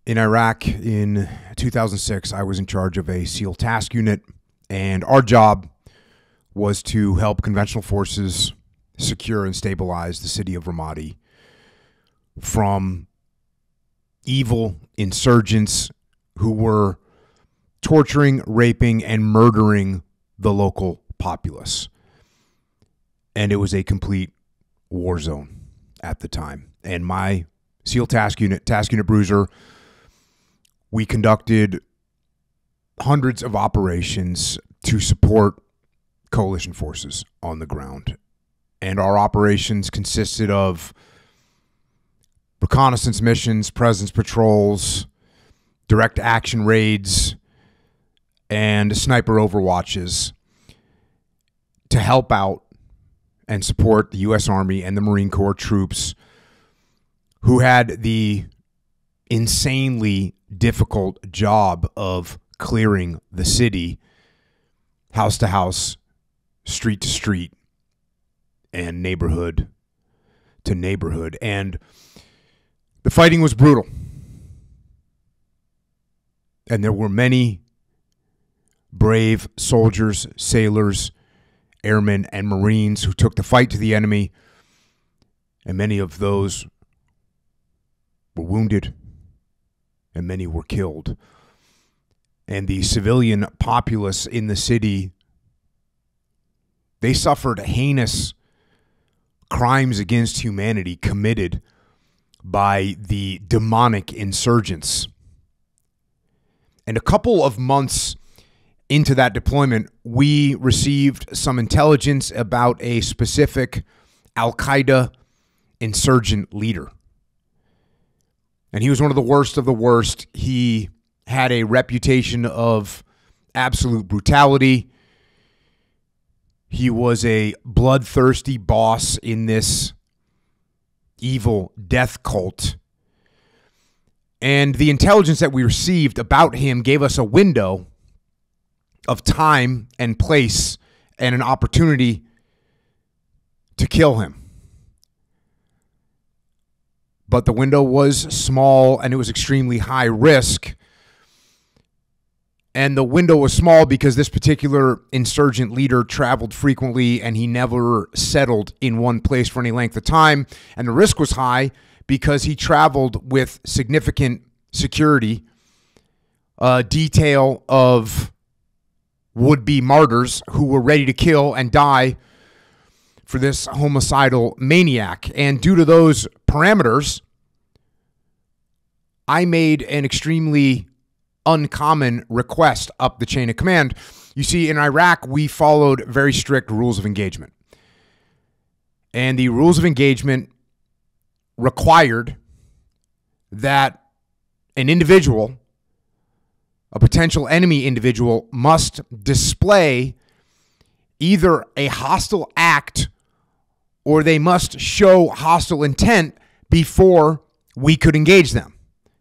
In Iraq in 2006, I was in charge of a SEAL task unit, and our job was to help conventional forces secure and stabilize the city of Ramadi from evil insurgents who were torturing, raping, and murdering the local populace. And it was a complete war zone at the time. And my SEAL Task Unit Bruiser, we conducted hundreds of operations to support coalition forces on the ground. And our operations consisted of reconnaissance missions, presence patrols, direct action raids, and sniper overwatches to help out and support the U.S. Army and the Marine Corps troops who had the insanely difficult job of clearing the city, house to house, street to street, and neighborhood to neighborhood. And the fighting was brutal. And there were many brave soldiers, sailors, airmen, and Marines who took the fight to the enemy. And many of those were wounded, and many were killed. And the civilian populace in the city, they suffered heinous crimes against humanity committed by the demonic insurgents. And a couple of months into that deployment, we received some intelligence about a specific Al-Qaeda insurgent leader. And he was one of the worst of the worst. He had a reputation of absolute brutality. He was a bloodthirsty boss in this evil death cult. And the intelligence that we received about him gave us a window of time and place and an opportunity to kill him. But the window was small and it was extremely high risk. And the window was small because this particular insurgent leader traveled frequently and he never settled in one place for any length of time. And the risk was high because he traveled with significant security, detail of would-be martyrs who were ready to kill and die for this homicidal maniac. And due to those parameters, I made an extremely uncommon request up the chain of command. You see, in Iraq, we followed very strict rules of engagement. And the rules of engagement required that an individual, a potential enemy individual, must display either a hostile act or they must show hostile intent before we could engage them.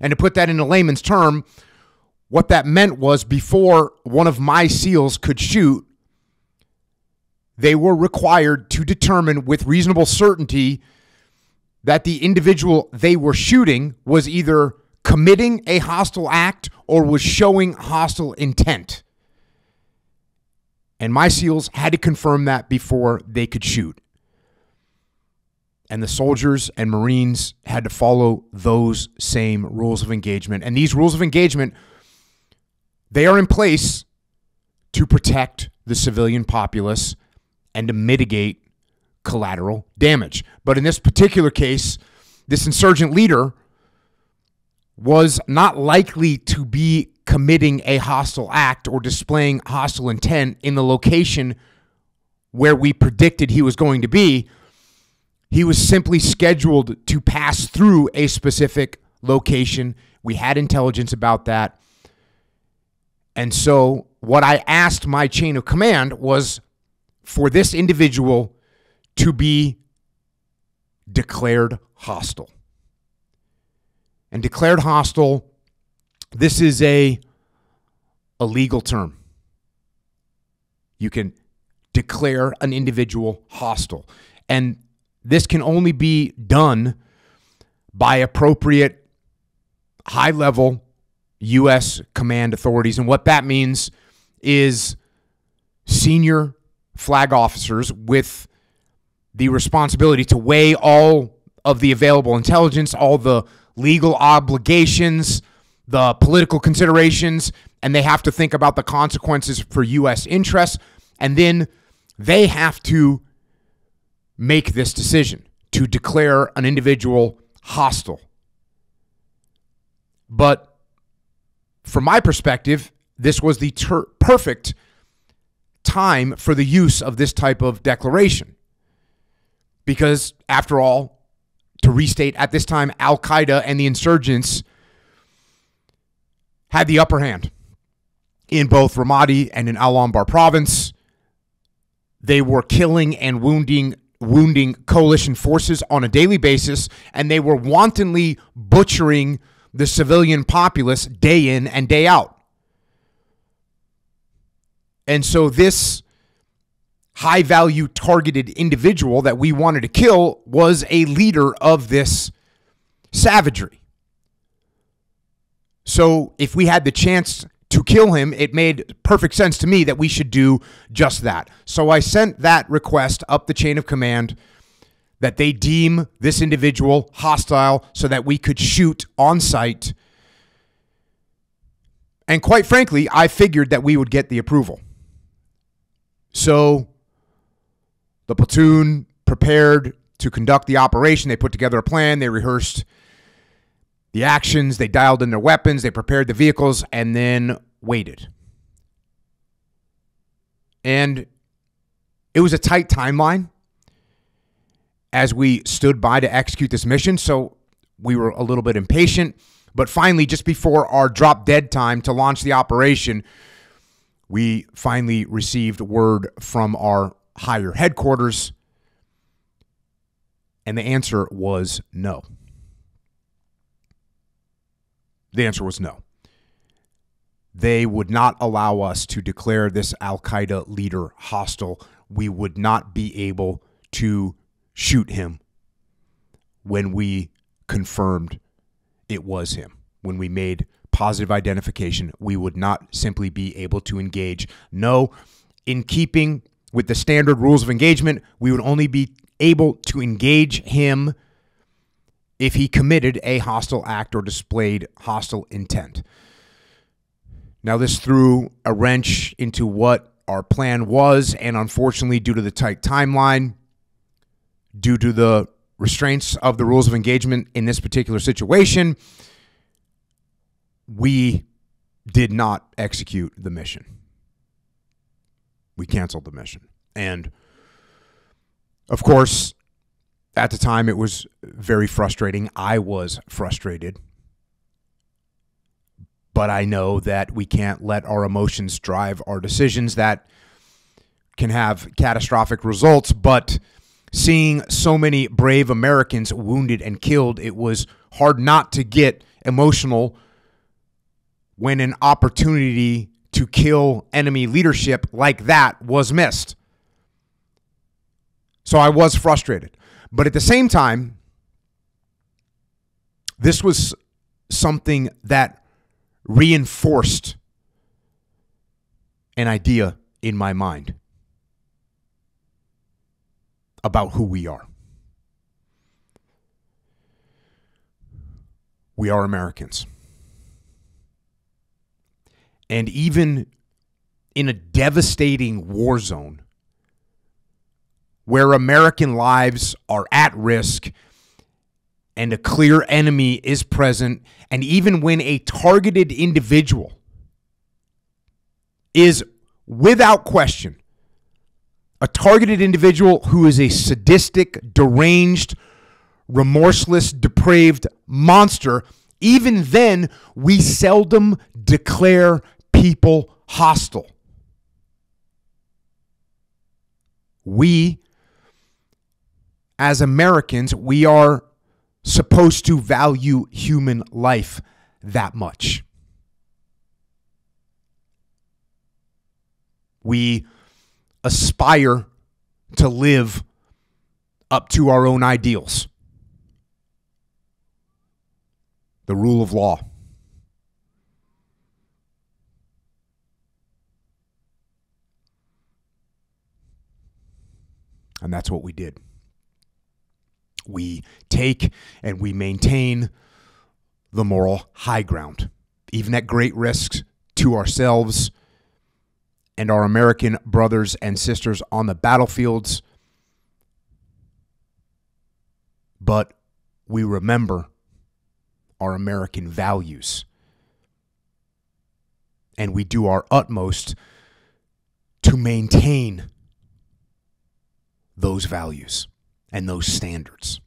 And to put that in a layman's term, what that meant was before one of my SEALs could shoot, they were required to determine with reasonable certainty that the individual they were shooting was either committing a hostile act or was showing hostile intent. And my SEALs had to confirm that before they could shoot. And the soldiers and Marines had to follow those same rules of engagement. And these rules of engagement, they are in place to protect the civilian populace and to mitigate collateral damage. But in this particular case, this insurgent leader was not likely to be committing a hostile act or displaying hostile intent in the location where we predicted he was going to be. He was simply scheduled to pass through a specific location. We had intelligence about that. And so what I asked my chain of command was for this individual to be declared hostile. And declared hostile, this is a legal term. You can declare an individual hostile. And this can only be done by appropriate high-level U.S. command authorities. And what that means is senior flag officers with the responsibility to weigh all of the available intelligence, all the legal obligations, the political considerations, and they have to think about the consequences for U.S. interests. And then they have to make this decision to declare an individual hostile. But from my perspective, this was the perfect time for the use of this type of declaration. Because, after all, to restate, at this time, Al-Qaeda and the insurgents had the upper hand in both Ramadi and in Al-Anbar province. They were killing and wounding coalition forces on a daily basis, and they were wantonly butchering the civilian populace day in and day out. And so this high-value targeted individual that we wanted to kill was a leader of this savagery. So if we had the chance to kill him, it made perfect sense to me that we should do just that. So I sent that request up the chain of command that they deem this individual hostile so that we could shoot on sight. And quite frankly, I figured that we would get the approval. So the platoon prepared to conduct the operation. They put together a plan. They rehearsed the actions. They dialed in their weapons. They prepared the vehicles and then waited. And it was a tight timeline as we stood by to execute this mission. So we were a little bit impatient. But finally, just before our drop dead time to launch the operation, we finally received word from our higher headquarters, and the answer was no. The answer was no. They would not allow us to declare this Al-Qaeda leader hostile. We would not be able to shoot him when we confirmed it was him. When we made positive identification, we would not simply be able to engage. No, in keeping with the standard rules of engagement, we would only be able to engage him if he committed a hostile act or displayed hostile intent. Now, this threw a wrench into what our plan was, and unfortunately, due to the tight timeline, due to the restraints of the rules of engagement in this particular situation, we did not execute the mission. We canceled the mission. And, of course, at the time, it was very frustrating. I was frustrated. But I know that we can't let our emotions drive our decisions. That can have catastrophic results. But seeing so many brave Americans wounded and killed, it was hard not to get emotional when an opportunity to kill enemy leadership like that was missed. So I was frustrated. But at the same time, this was something that reinforced an idea in my mind about who we are. We are Americans. And even in a devastating war zone where American lives are at risk and a clear enemy is present, and even when a targeted individual is, without question, a targeted individual who is a sadistic, deranged, remorseless, depraved monster, even then, we seldom declare people hostile. We, as Americans, we are supposed to value human life that much. We aspire to live up to our own ideals. The rule of law, And that's what we did. We take and we maintain the moral high ground, even at great risks to ourselves and our American brothers and sisters on the battlefields. But we remember our American values. And we do our utmost to maintain those values and those standards.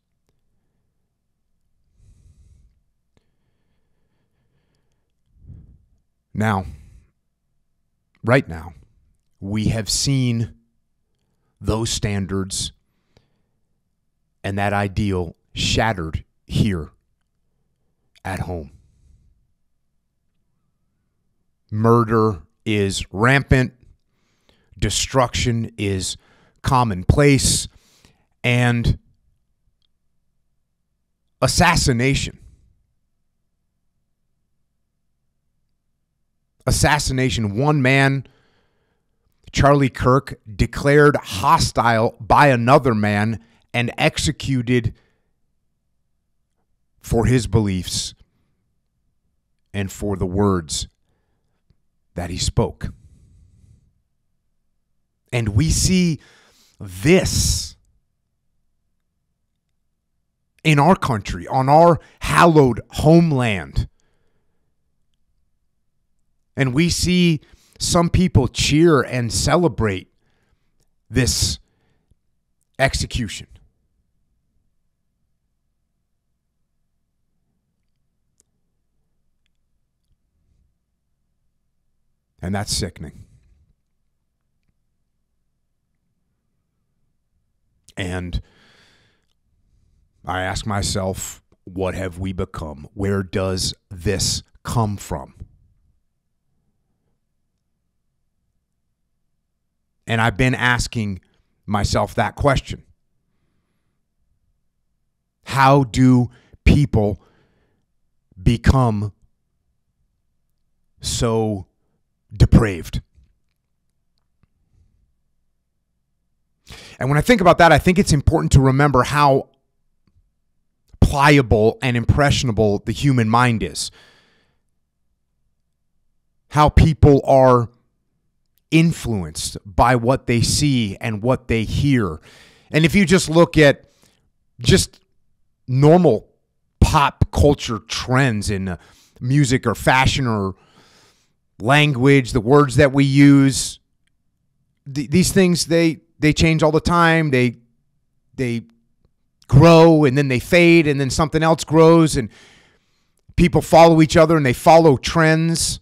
Now, right now, we have seen those standards and that ideal shattered here at home. Murder is rampant. Destruction is commonplace. And assassination. One man, Charlie Kirk, declared hostile by another man and executed for his beliefs and for the words that he spoke. And we see this in our country, on our hallowed homeland. And we see some people cheer and celebrate this execution. And that's sickening. And I ask myself, what have we become? Where does this come from? And I've been asking myself that question. How do people become so depraved? And when I think about that, I think it's important to remember how pliable and impressionable the human mind is. How people are influenced by what they see and what they hear. And if you just look at just normal pop culture trends in music or fashion or language, the words that we use, these things, they change all the time. They grow and then they fade and then something else grows and people follow each other and they follow trends.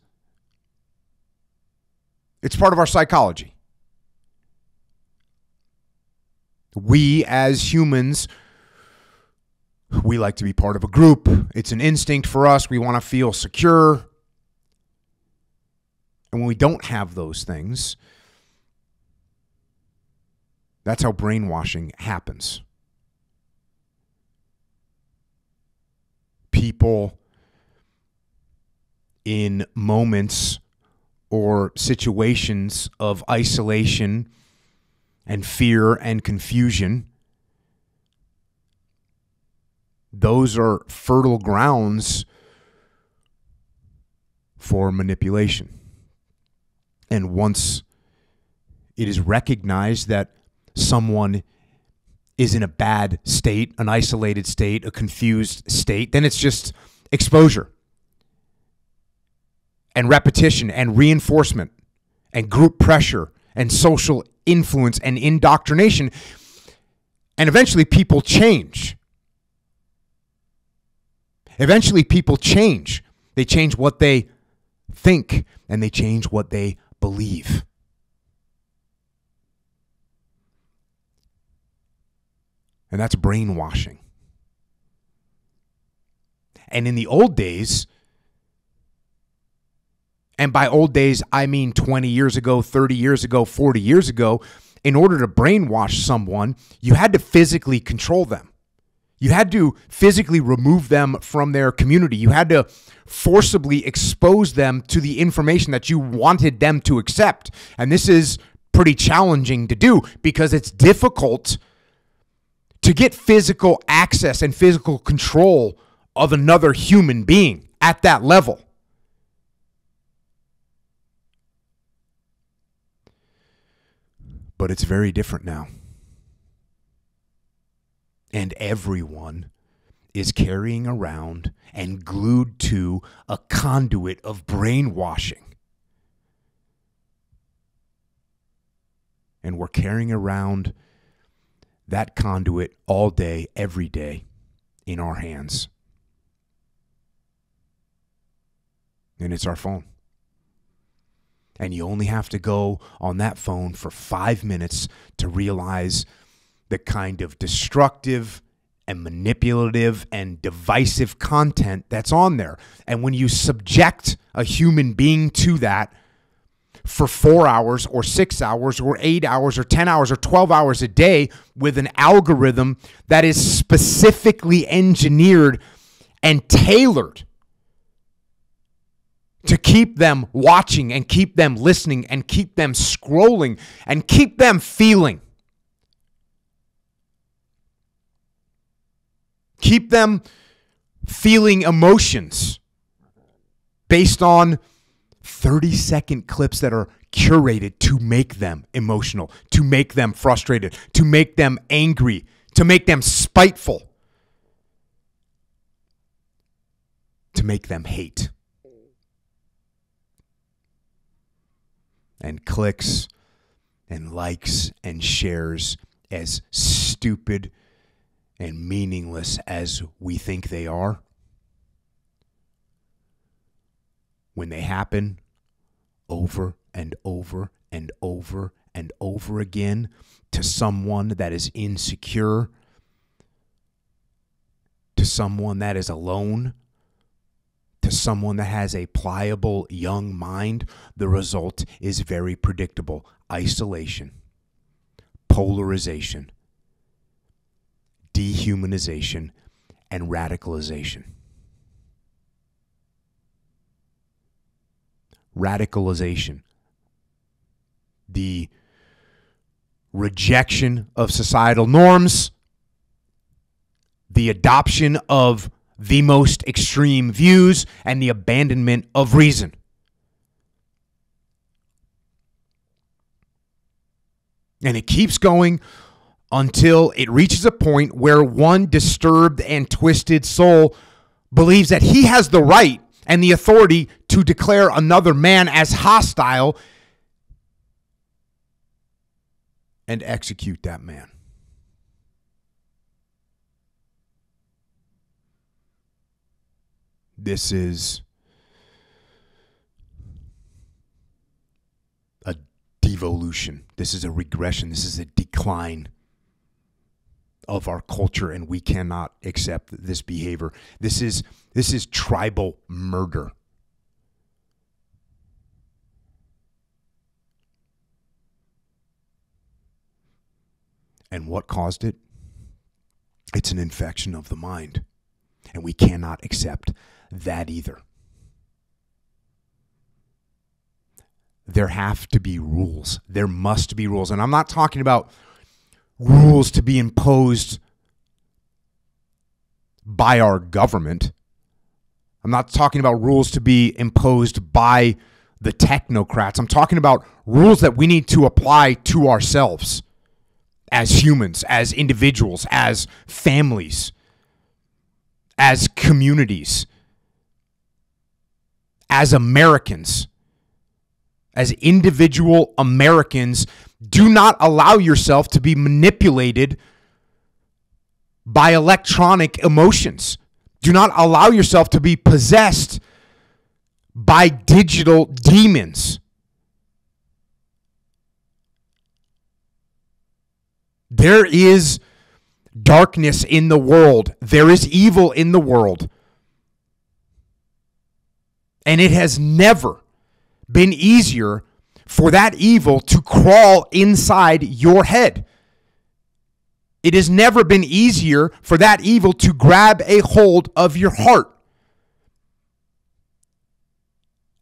It's part of our psychology. We as humans, we like to be part of a group. It's an instinct for us. We want to feel secure. And when we don't have those things, that's how brainwashing happens. People in moments or situations of isolation and fear and confusion, those are fertile grounds for manipulation. And once it is recognized that someone is in a bad state, an isolated state, a confused state, then it's just exposure and repetition and reinforcement and group pressure and social influence and indoctrination. And eventually people change. Eventually people change. They change what they think and they change what they believe. And that's brainwashing. And in the old days, and by old days, I mean 20 years ago, 30 years ago, 40 years ago, in order to brainwash someone, you had to physically control them. You had to physically remove them from their community. You had to forcibly expose them to the information that you wanted them to accept. And this is pretty challenging to do because it's difficult to get physical access and physical control of another human being at that level. But it's very different now. And everyone is carrying around and glued to a conduit of brainwashing. And we're carrying around that conduit all day, every day in our hands. And it's our phone. And you only have to go on that phone for 5 minutes to realize the kind of destructive and manipulative and divisive content that's on there. And when you subject a human being to that for 4 hours or 6 hours or 8 hours or 10 hours or 12 hours a day with an algorithm that is specifically engineered and tailored to keep them watching and keep them listening and keep them scrolling and keep them feeling. Keep them feeling emotions based on 30-second clips that are curated to make them emotional, to make them frustrated, to make them angry, to make them spiteful, to make them hate. And clicks and likes and shares, as stupid and meaningless as we think they are, when they happen over and over and over and over again to someone that is insecure, to someone that is alone, to someone that has a pliable young mind, the result is very predictable. Isolation, polarization, dehumanization, and radicalization. Radicalization, the rejection of societal norms, the adoption of the most extreme views, and the abandonment of reason. And it keeps going until it reaches a point where one disturbed and twisted soul believes that he has the right and the authority to declare another man as hostile and execute that man. This is a devolution. This is a regression. This is a decline of our culture, and we cannot accept this behavior. This is tribal murder. And what caused it? It's an infection of the mind. And we cannot accept that either. There have to be rules. There must be rules. And I'm not talking about rules to be imposed by our government. I'm not talking about rules to be imposed by the technocrats. I'm talking about rules that we need to apply to ourselves as humans, as individuals, as families, as communities, as Americans, as individual Americans. Do not allow yourself to be manipulated by electronic emotions. Do not allow yourself to be possessed by digital demons. There is darkness in the world. There is evil in the world. And it has never been easier for that evil to crawl inside your head. It has never been easier for that evil to grab a hold of your heart.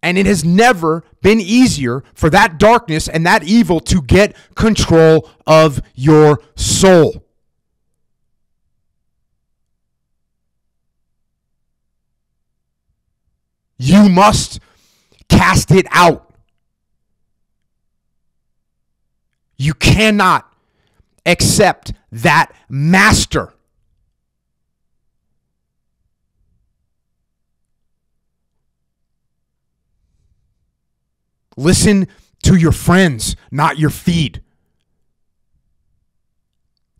And it has never been easier for that darkness and that evil to get control of your soul. You must cast it out. You cannot accept that master. Listen to your friends, not your feed.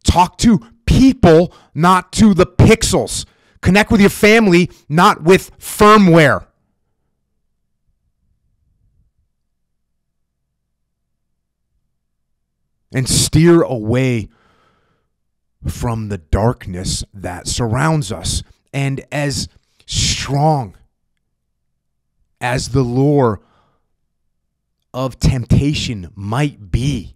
Talk to people, not to the pixels. Connect with your family, not with firmware. And steer away from the darkness that surrounds us. And as strong as the lure of temptation might be,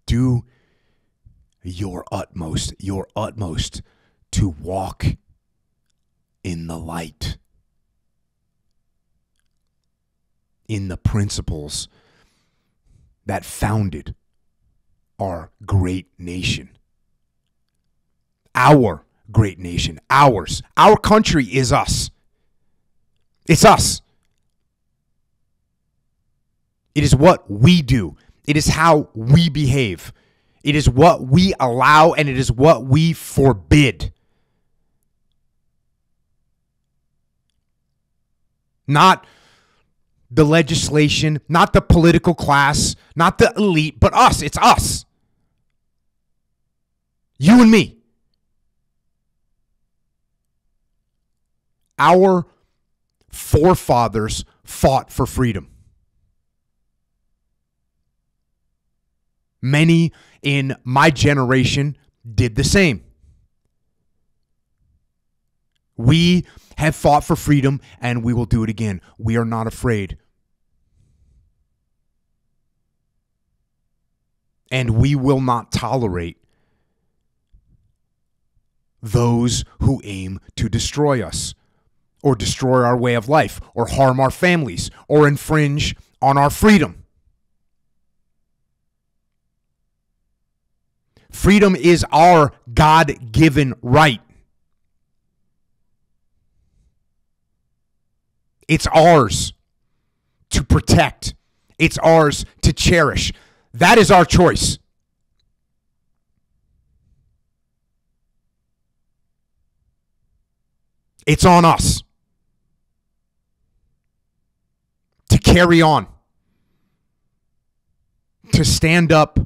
do your utmost to walk in the light, in the principles that founded our great nation. Our great nation, ours. Our country is us. It's us. It is what we do. It is how we behave. It is what we allow, and it is what we forbid. Not the legislation, not the political class, not the elite, but us. It's us. You and me. Our forefathers fought for freedom. Many in my generation did the same. We have fought for freedom, and we will do it again. We are not afraid. And we will not tolerate those who aim to destroy us, or destroy our way of life, or harm our families, or infringe on our freedom. Freedom is our God-given right. It's ours to protect. It's ours to cherish. That is our choice. It's on us to carry on, to stand up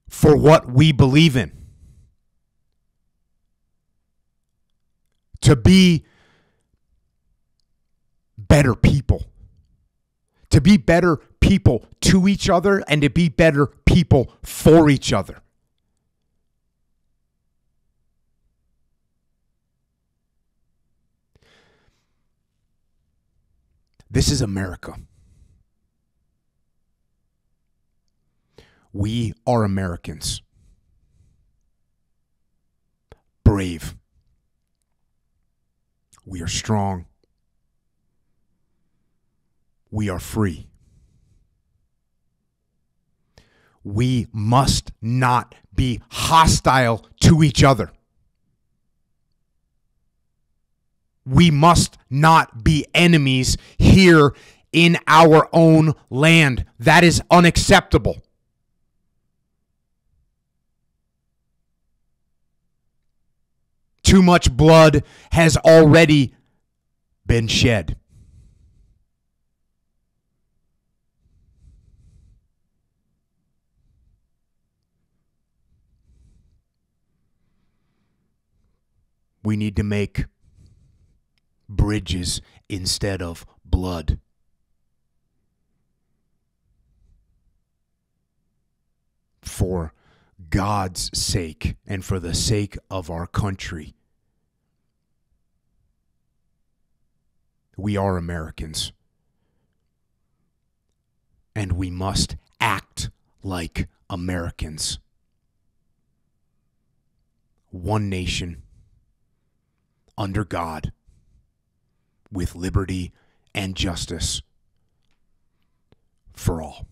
for what we believe in, to be better people, to be better people to each other, and to be better people for each other. This is America. We are Americans. Brave. We are strong. We are free. We must not be hostile to each other. We must not be enemies here in our own land. That is unacceptable. Too much blood has already been shed. We need to make bridges instead of blood. For God's sake and for the sake of our country. We are Americans. And we must act like Americans. One nation, under God, with liberty and justice for all.